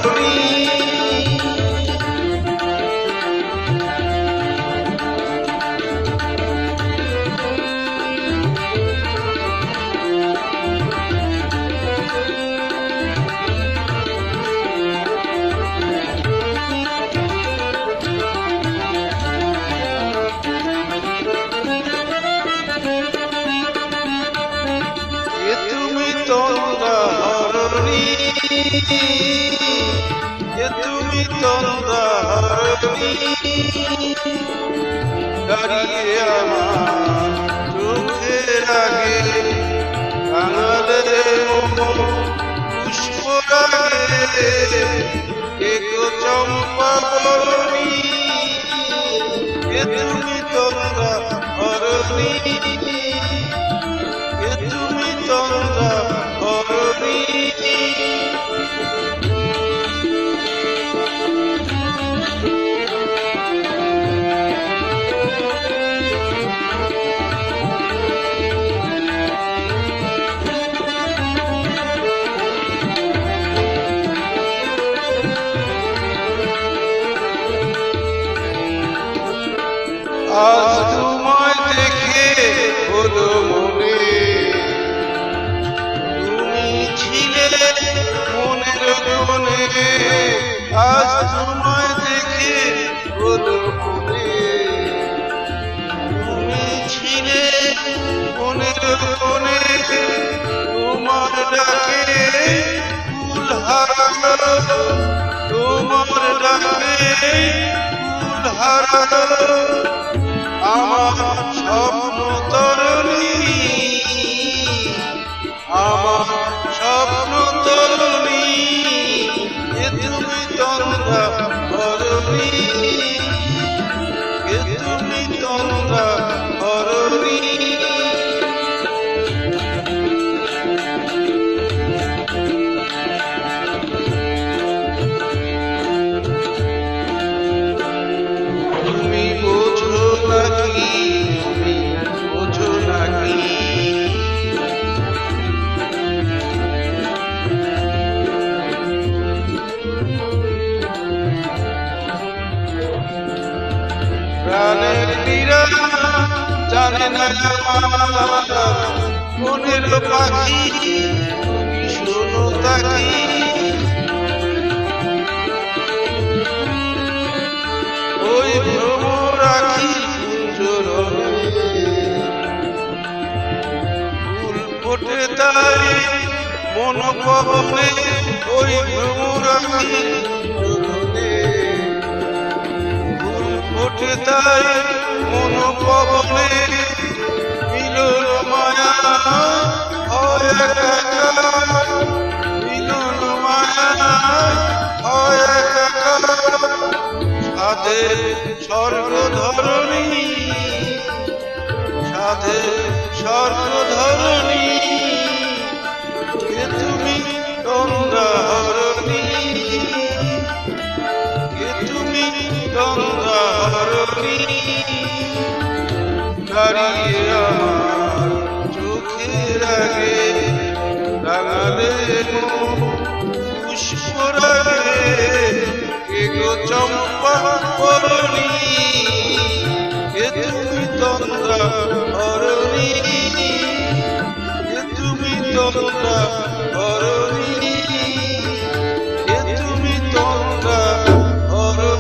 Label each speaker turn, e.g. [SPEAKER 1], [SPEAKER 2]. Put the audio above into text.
[SPEAKER 1] হরণী তুমি তন্দ্রা হরণী দাঁড়িয়ে আমার চোখের আগে রাঙালে পুষ্প রাগে এগো চম্পা বরণী তুমি তন্দ্রা হরণী তুমি তন্দ্রা হরণী আজ তোমায় দেখে হলো মনে তুমি ছিলে মনের কোণে আজ তোমায় দেখে হলো মনে তুমি ছিলে মনের কোণে তোমার ডাকে ফুল হারালো তোমার ডাকে ফুল হারালো আমার স্বপ্ন তরুণী আমার স্বপ্ন তরুণী তুমি তন্দ্রা হরণী তুমি তন্দ্রা হরণী তুমি বোঝো নাকি তুমি বোঝো নাকি প্রাণের পীড়া জানে না মনের পাখি তুমি শোনো তাকি ওই ভ্রমরাখি ফুল ফোটে তাই মন পবনে ওই ভ্রমরাখি ফুল ফোটে তাই মন পবনে মিলন মায়া হয় একাকার মিলন মায়া হয় একাকার সাধে স্বর্গধরণী সাধে স্বর্গধরণী তুমি তন্দ্রা হরণী তুমি তন্দ্রা হরণী দাঁড়িয়ে আমার চোখের আগে রাঙালে পুষ্প রাগে এগো চম্পা বরণী তুমি তন্দ্রা হরণী তুমি তন্দ্রা